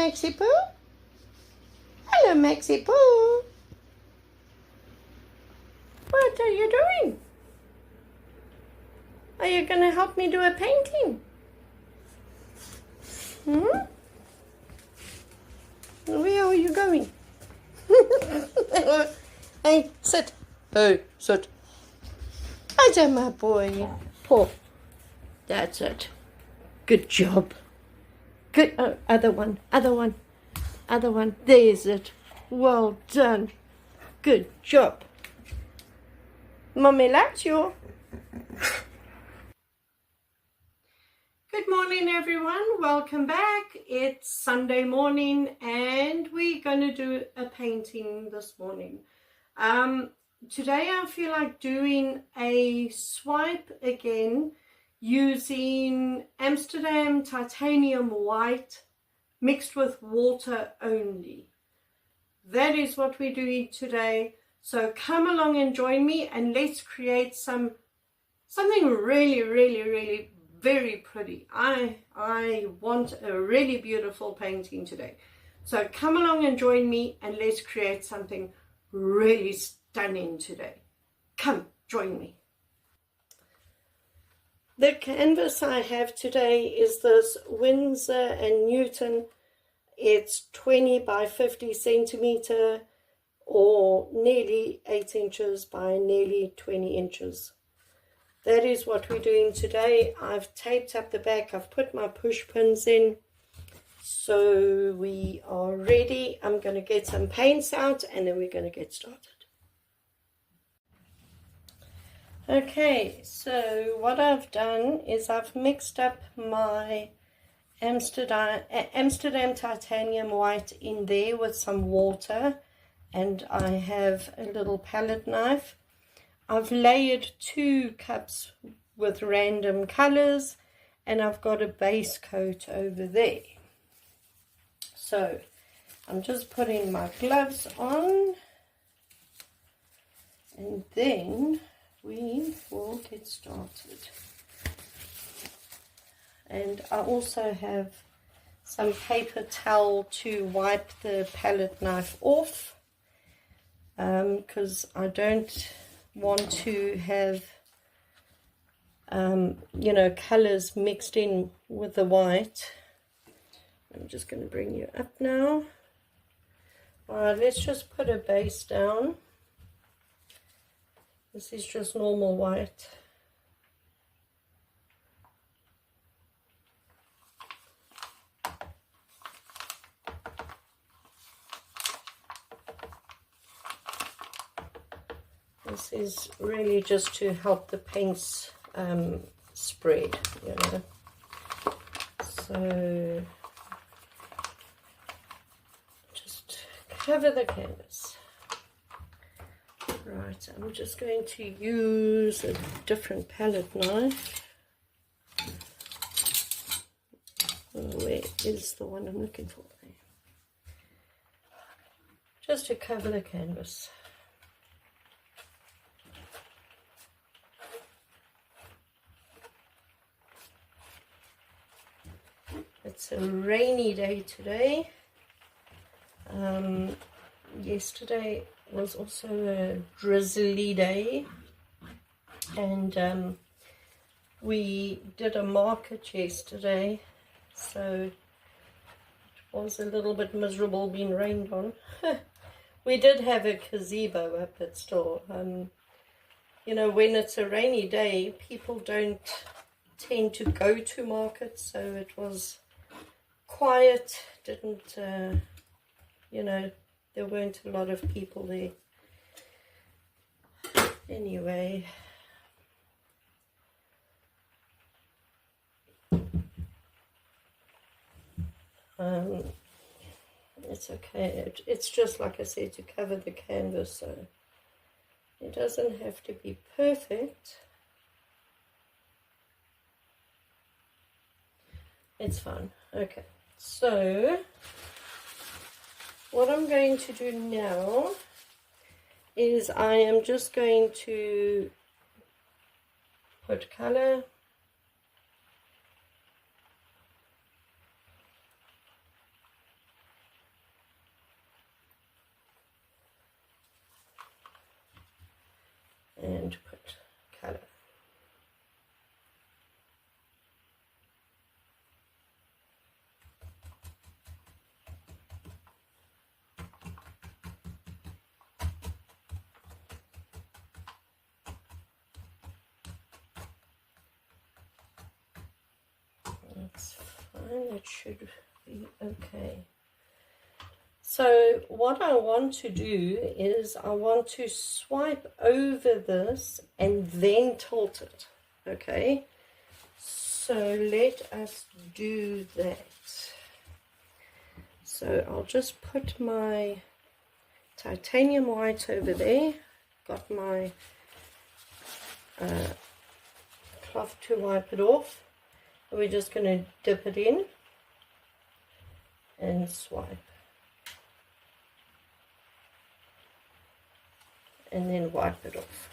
Maxie Poo. Hello, Maxie Poo. What are you doing? Are you going to help me do a painting? Where are you going? Hey, sit. Hey, sit. Hi, my boy. Paul. That's it. Good job. Good. Oh, other one. There's it. Well done. Good job. Mommy likes you. Good morning, everyone. Welcome back. It's Sunday morning and we're going to do a painting this morning. Today I feel like doing a swipe again using Amsterdam Titanium White mixed with water only. That is what we're doing today. So come along and join me and let's create something really very pretty. I want a really beautiful painting today. So come along and join me and let's create something really stunning today. Come, join me. The canvas I have today is this Winsor & Newton. It's 20 by 50 centimeter or nearly 8 inches by nearly 20 inches. That is what we're doing today. I've taped up the back. I've put my push pins in. So we are ready. I'm going to get some paints out and then we're going to get started. Okay, so what I've done is I've mixed up my Amsterdam Titanium White in there with some water, and I have a little palette knife. I've layered 2 cups with random colors and I've got a base coat over there. So I'm just putting my gloves on and then we will get started. And I also have some paper towel to wipe the palette knife off because I don't want to have you know, colors mixed in with the white. I'm just going to bring you up now. Alright, let's just put a base down. This is just normal white. This is really just to help the paints spread, you know. So just cover the canvas. Right, I'm just going to use a different palette knife. Where is the one I'm looking for? Just to cover the canvas. It's a rainy day today. Yesterday was also a drizzly day, and we did a market yesterday, so it was a little bit miserable being rained on. We did have a gazebo up at store. You know, when it's a rainy day, people don't tend to go to market, so it was quiet. Didn't you know, there weren't a lot of people there. Anyway, it's okay. It's just like I said, to cover the canvas, so it doesn't have to be perfect. It's fine. Okay, so what I'm going to do now is I am just going to put color and put color. That's fine, that should be okay. So what I want to do is I want to swipe over this and then tilt it, okay? So let us do that. So I'll just put my titanium white over there, got my cloth to wipe it off. We're just going to dip it in and swipe. And then wipe it off.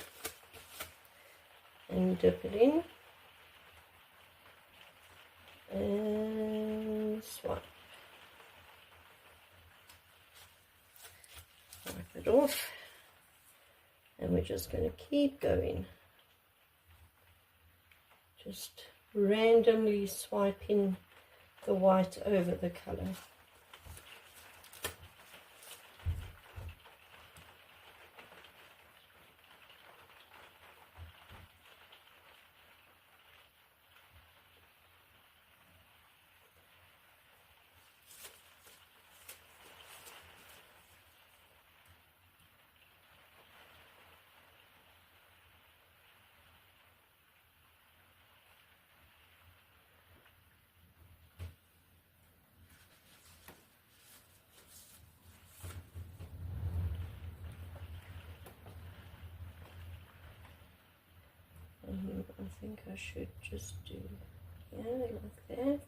And dip it in. And swipe. Wipe it off. And we're just going to keep going. Just randomly swiping the white over the color. I think I should just do, yeah, like that.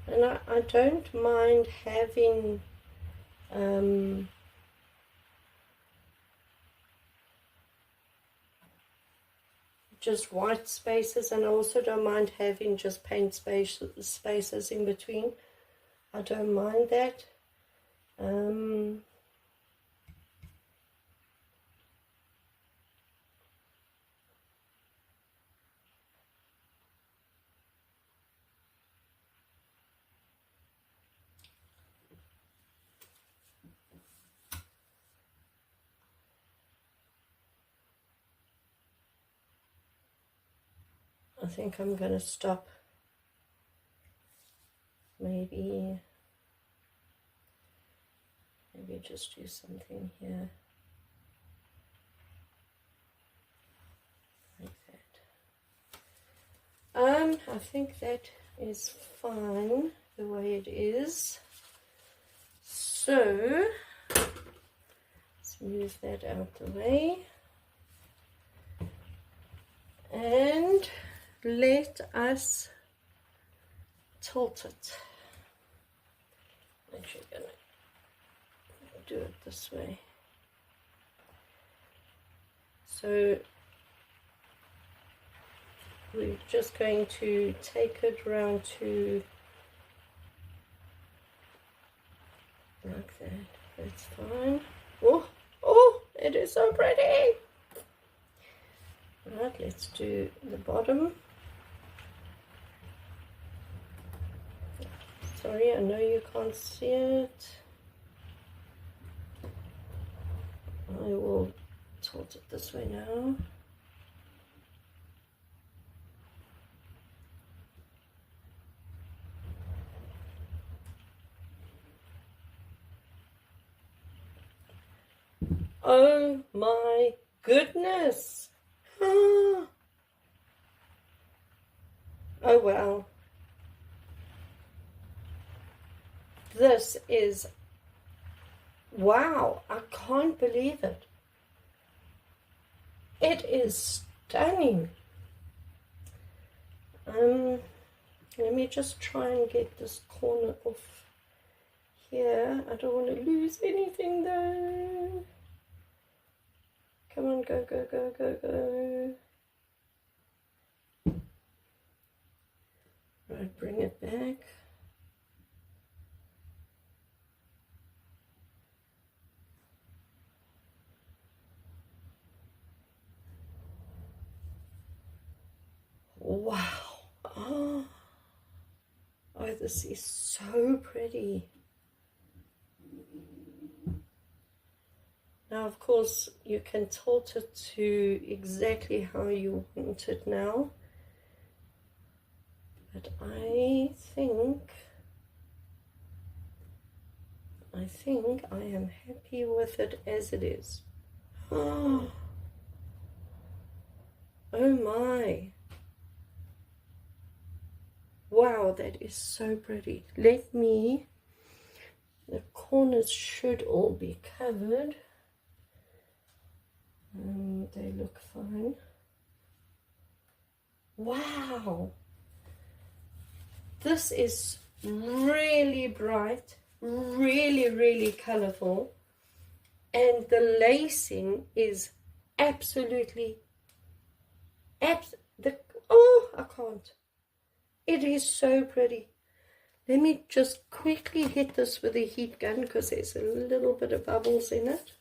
And I don't mind having just white spaces, and I also don't mind having just paint spaces in between. I don't mind that. I think I'm going to stop. Maybe just do something here. Like that. I think that is fine the way it is. So, let's move that out the way. And let us tilt it. I'm actually going to do it this way. So we're just going to take it around to like that. That's fine. Oh, it is so pretty. Right, let's do the bottom. Sorry, I know you can't see it. I will tilt it this way now. Oh my goodness. Oh wow. This is Wow, I can't believe it. It is stunning. Let me just try and get this corner off here. I don't want to lose anything though. Come on, go, go, go, go, go. Right, bring it back. Wow. Oh, this is so pretty. Now, of course, you can tilt it to exactly how you want it now. But I think I am happy with it as it is. Oh my. Wow, that is so pretty. The corners should all be covered. They look fine. Wow. This is really bright, really, really colorful. And the lacing is absolutely, oh, I can't. It is so pretty. Let me just quickly hit this with a heat gun because there's a little bit of bubbles in it.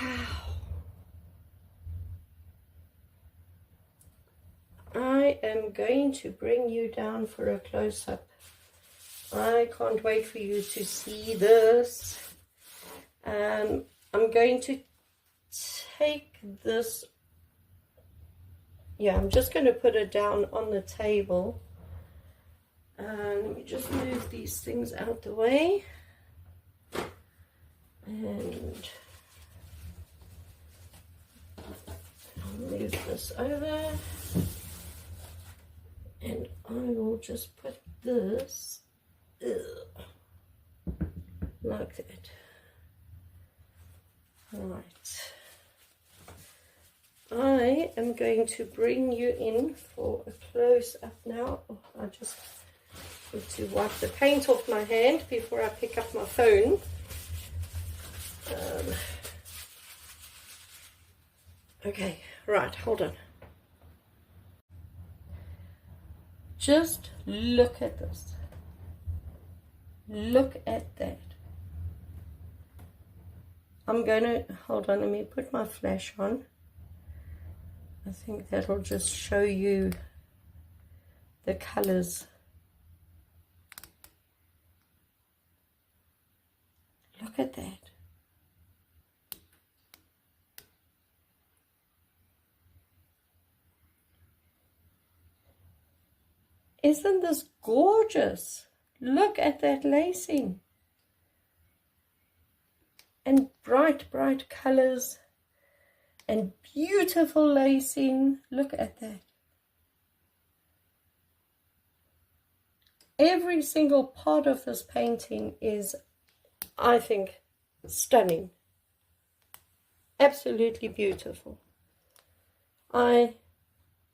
Wow. I am going to bring you down for a close-up. I can't wait for you to see this. I'm going to take this. Yeah, I'm just going to put it down on the table. Let me just move these things out the way. And I'll move this over. And I will just put this like that. Right. I am going to bring you in for a close-up now. Oh, I just need to wipe the paint off my hand before I pick up my phone. Okay, right, hold on. Just look at this. Look at that. I'm going to, hold on, let me put my flash on. I think that'll just show you the colors. Look at that. Isn't this gorgeous? Look at that lacing. And bright, bright colors. And beautiful lacing. Look at that. Every single part of this painting is, I think, stunning. Absolutely beautiful. I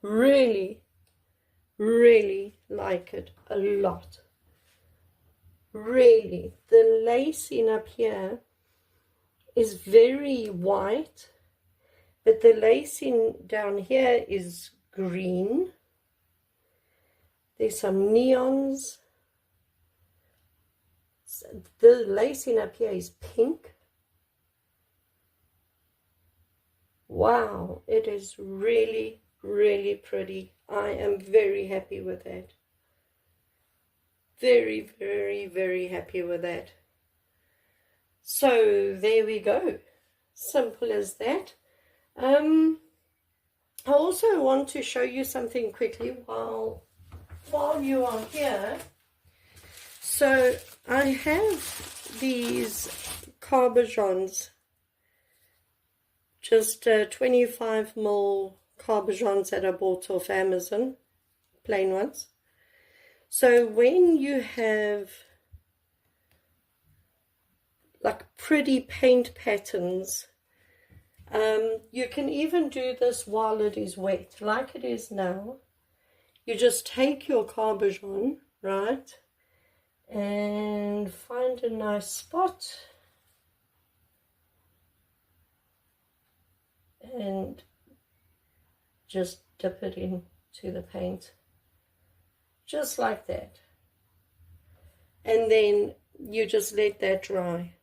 really like it a lot. Really. The lacing up here is very white, but the lacing down here is green. There's some neons. The lacing up here is pink. Wow, it is really, really pretty. I am very happy with that. Very, very, very happy with that. So there we go. Simple as that. I also want to show you something quickly while you are here. So I have these carbajons, just 25 ml carbajons that I bought off Amazon, plain ones. So when you have like pretty paint patterns, you can even do this while it is wet, like it is now. You just take your carbajon, right, and find a nice spot and just dip it into the paint, just like that. And then you just let that dry.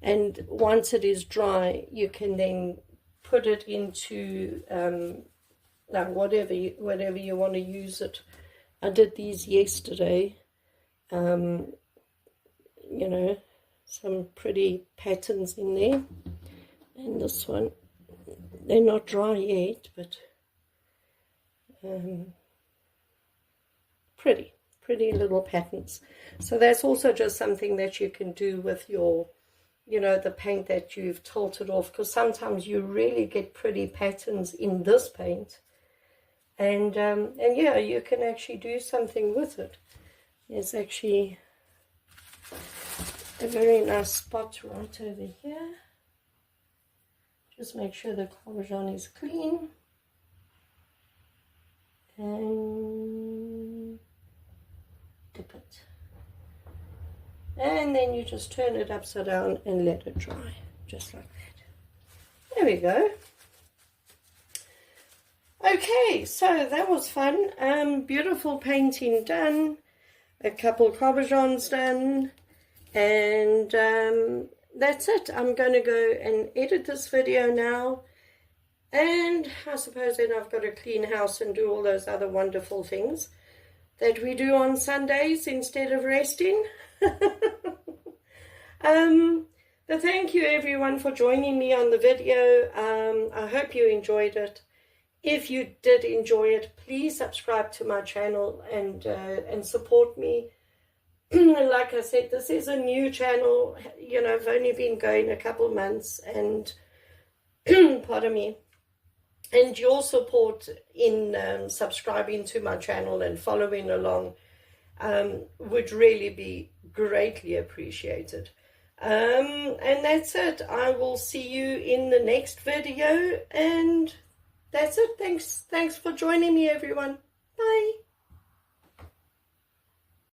And once it is dry, you can then put it into whatever you want to use it. I did these yesterday. You know, some pretty patterns in there. And this one, they're not dry yet, but pretty little patterns. So that's also just something that you can do with your, you know, the paint that you've tilted off, because sometimes you really get pretty patterns in this paint, and yeah, you can actually do something with it. There's actually a very nice spot right over here. Just make sure the carbajon is clean, and dip it. And then you just turn it upside down and let it dry, just like that. There we go. Okay, so that was fun. Beautiful painting done. A couple carbajons done. And that's it. I'm going to go and edit this video now. And I suppose then I've got to clean house and do all those other wonderful things that we do on Sundays instead of resting. But thank you everyone for joining me on the video. I hope you enjoyed it. If you did enjoy it, please subscribe to my channel and support me. Like I said, this is a new channel. You know, I've only been going a couple months, and pardon me. And your support in subscribing to my channel and following along would really be greatly appreciated. And that's it. I will see you in the next video, and that's it. Thanks for joining me, everyone. Bye.